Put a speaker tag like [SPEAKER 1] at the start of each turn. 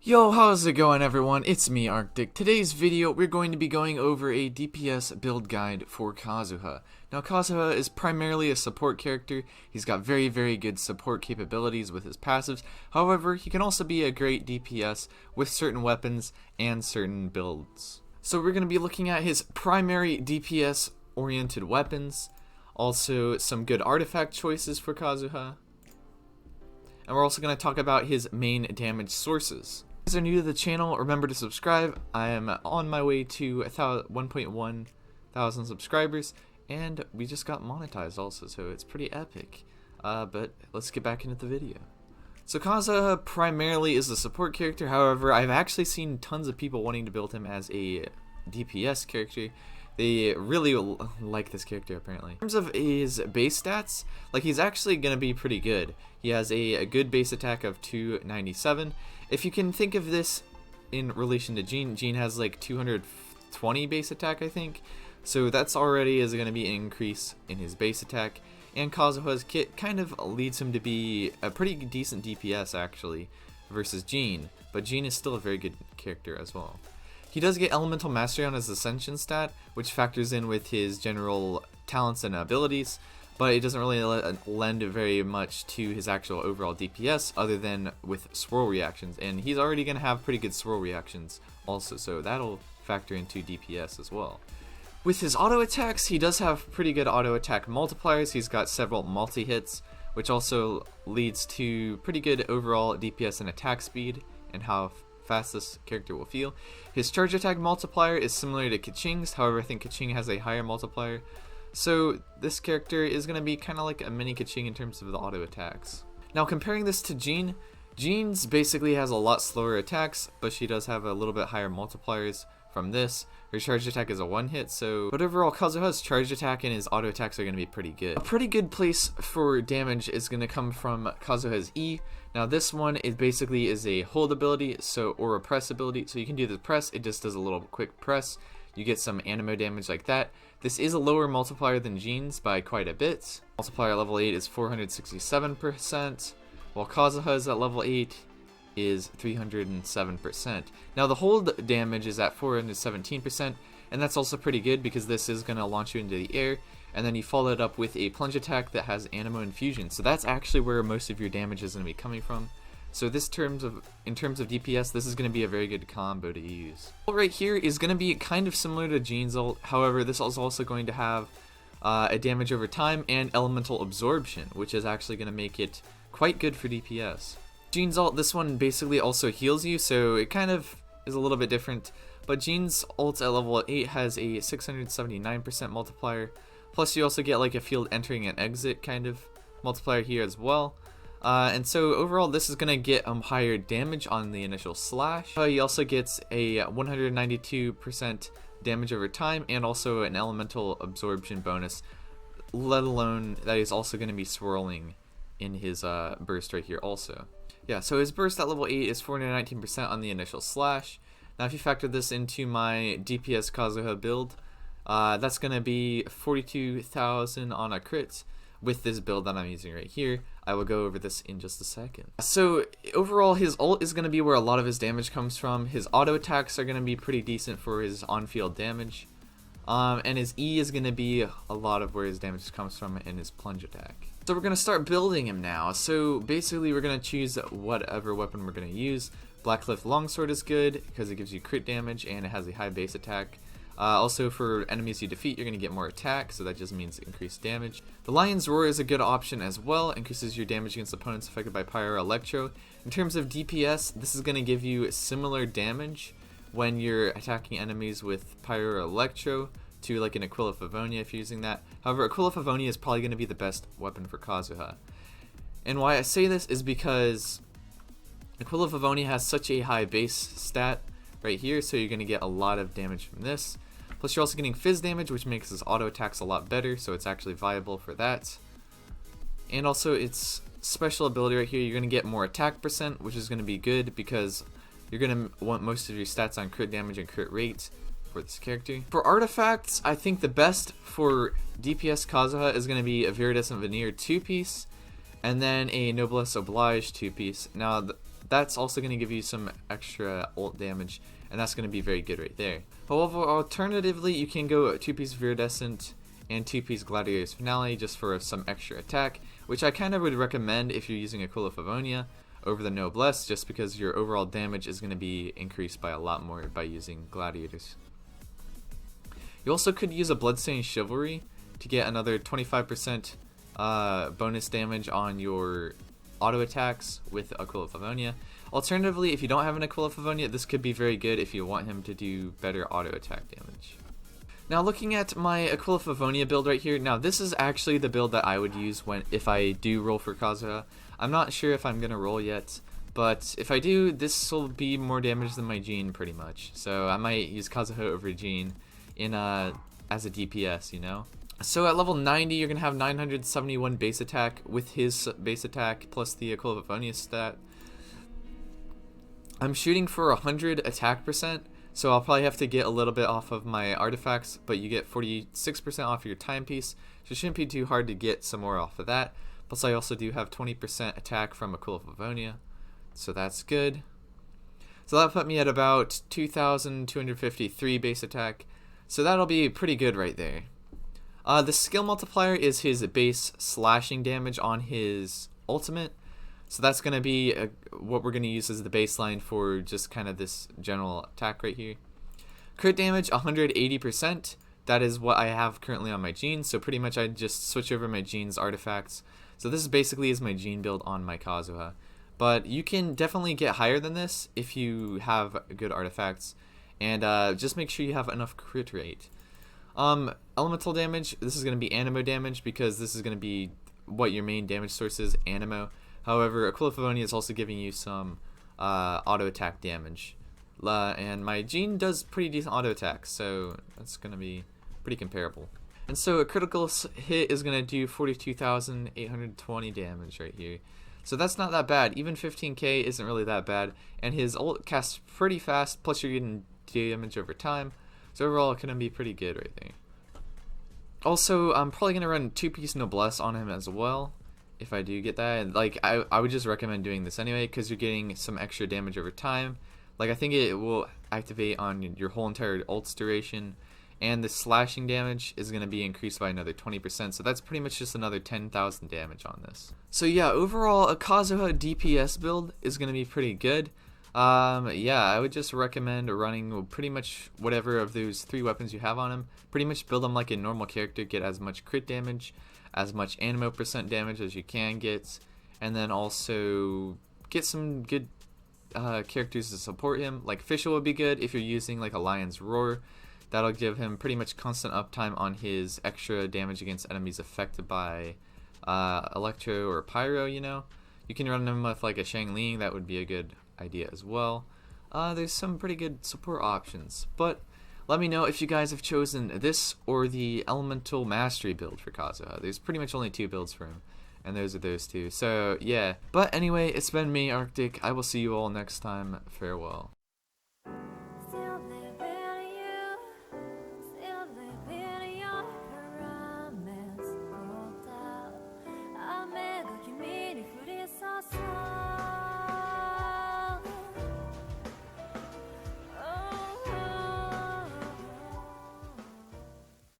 [SPEAKER 1] Yo, how's it going everyone? It's me, Arctic. Today's video, we're going to be going over a DPS build guide for Kazuha. Now, Kazuha is primarily a support character. He's got very good support capabilities with his passives. However, he can also be a great DPS with certain weapons and certain builds. So we're going to be looking at his primary DPS oriented weapons, also some good artifact choices for Kazuha, and we're also going to talk about his main damage sources. If you guys are new to the channel, remember to subscribe. I am on my way to 1.1 thousand subscribers, and we just got monetized also, so it's pretty epic. But let's get back into the video. So Kazuha primarily is a support character. However, I've actually seen tons of people wanting to build him as a DPS character. They really like this character apparently. In terms of his base stats, like, he's actually going to be pretty good. He has a good base attack of 297. If you can think of this in relation to Jean has like 220 base attack, I think. So that's already is going to be an increase in his base attack. And Kazuha's kit kind of leads him to be a pretty decent DPS actually versus Jean. But Jean is still a very good character as well. He does get Elemental Mastery on his Ascension stat, which factors in with his general talents and abilities, but it doesn't really lend very much to his actual overall DPS other than with swirl reactions, and he's already going to have pretty good swirl reactions also, so that'll factor into DPS as well. With his auto attacks, he does have pretty good auto attack multipliers. He's got several multi-hits, which also leads to pretty good overall DPS and attack speed and how fast this character will feel. His charge attack multiplier is similar to Kaching's, however I think Kaching has a higher multiplier. So this character is going to be kind of like a mini Kaching in terms of the auto attacks. Now comparing this to Jean, Jean's basically has a lot slower attacks, but she does have a little bit higher multipliers from this. Her charge attack is a one hit, but overall Kazuha's charge attack and his auto attacks are going to be pretty good. A pretty good place for damage is going to come from Kazuha's E. Now this one is basically a hold ability, or a press ability, so you can do the press, it just does a little quick press. You get some Anemo damage like that. This is a lower multiplier than Jean's by quite a bit. Multiplier level 8 is 467%, while Kazuha's at level 8 is 307%. Now the hold damage is at 417%, and that's also pretty good because this is going to launch you into the air, and then you follow it up with a plunge attack that has Anemo infusion. So that's actually where most of your damage is going to be coming from. So in terms of DPS, this is going to be a very good combo to use. Ult right here is going to be kind of similar to Jean's ult. However, this is also going to have a damage over time and elemental absorption, which is actually going to make it quite good for DPS. Jean's ult, this one basically also heals you, so it kind of is a little bit different. But Jean's ult at level 8 has a 679% multiplier. Plus you also get like a field entering and exit kind of multiplier here as well. And so overall this is going to get higher damage on the initial slash. He also gets a 192% damage over time and also an elemental absorption bonus, let alone that he's also going to be swirling in his burst right here also. Yeah, so his burst at level 8 is 419% on the initial slash. Now if you factor this into my DPS Kazuha build, that's going to be 42,000 on a crit with this build that I'm using right here. I will go over this in just a second. So overall his ult is going to be where a lot of his damage comes from. His auto attacks are going to be pretty decent for his on-field damage. And his E is going to be a lot of where his damage comes from in his plunge attack. So we're going to start building him now. So basically we're going to choose whatever weapon we're going to use. Blackcliff Longsword is good because it gives you crit damage and it has a high base attack. Also for enemies you defeat, you're going to get more attack, so that just means increased damage. The Lion's Roar is a good option as well, increases your damage against opponents affected by Pyro or Electro. In terms of DPS, this is going to give you similar damage when you're attacking enemies with Pyro or Electro to like an Aquila Favonia if you're using that. However, Aquila Favonia is probably going to be the best weapon for Kazuha. And why I say this is because Aquila Favonia has such a high base stat right here, so you're going to get a lot of damage from this. Plus you're also getting fizz damage, which makes his auto attacks a lot better, so it's actually viable for that. And also its special ability right here, you're going to get more attack percent, which is going to be good because you're going to want most of your stats on crit damage and crit rate for this character. For artifacts, I think the best for DPS Kazuha is going to be a Viridescent Veneer 2-piece, and then a Noblesse Oblige 2-piece. Now that's also going to give you some extra ult damage, and that's going to be very good right there. However, alternatively, you can go 2-piece Viridescent and 2-piece Gladiator's Finale just for some extra attack, which I kind of would recommend if you're using Aquila Favonia over the Noblesse, just because your overall damage is going to be increased by a lot more by using Gladiators. You also could use a Bloodstained Chivalry to get another 25% bonus damage on your auto attacks with Aquila Favonia. Alternatively, if you don't have an Aquila Favonia, this could be very good if you want him to do better auto attack damage. Now looking at my Aquila Favonia build right here, now this is actually the build that I would use if I do roll for Kazuha. I'm not sure if I'm going to roll yet, but if I do, this will be more damage than my Jean pretty much. So I might use Kazuha over Jean as a DPS, you know? So at level 90, you're going to have 971 base attack with his base attack plus the Aquila Favonia stat. I'm shooting for 100 attack percent, so I'll probably have to get a little bit off of my artifacts, but you get 46% off your timepiece, so it shouldn't be too hard to get some more off of that. Plus I also do have 20% attack from Aquila Favonia, so that's good. So that put me at about 2,253 base attack, so that'll be pretty good right there. The skill multiplier is his base slashing damage on his ultimate. So that's going to be what we're going to use as the baseline for just kind of this general attack right here. Crit damage 180%. That is what I have currently on my Jean. So pretty much I just switch over my Jean's artifacts. So this basically is my Jean build on my Kazuha. But you can definitely get higher than this if you have good artifacts. And just make sure you have enough crit rate. Elemental damage, this is going to be Anemo damage because this is going to be what your main damage source is, Anemo. However, Aquila Favonia is also giving you some auto attack damage. And my Jean does pretty decent auto attack, so that's going to be pretty comparable. And so a critical hit is going to do 42,820 damage right here. So that's not that bad. Even 15k isn't really that bad. And his ult casts pretty fast, plus you're getting damage over time. So overall, it's going to be pretty good right there. Also, I'm probably going to run 2-piece Noblesse on him as well. If I do get that, like I would just recommend doing this anyway because you're getting some extra damage over time. Like I think it will activate on your whole entire ult's duration, and the slashing damage is going to be increased by another 20%. So that's pretty much just another 10,000 damage on this. So yeah, overall a Kazuha DPS build is going to be pretty good. Yeah, I would just recommend running pretty much whatever of those 3 weapons you have on him. Pretty much build him like a normal character, get as much crit damage, as much Anemo percent damage as you can get, and then also get some good characters to support him. Like Fischl would be good if you're using like a Lion's Roar. That'll give him pretty much constant uptime on his extra damage against enemies affected by Electro or Pyro, you know. You can run him with like a Shangling, that would be a good idea as well. There's some pretty good support options, but let me know if you guys have chosen this or the Elemental Mastery build for Kazuha. There's pretty much only 2 builds for him, and those are those 2. So yeah, but anyway, it's been me, Arctic. I will see you all next time. Farewell.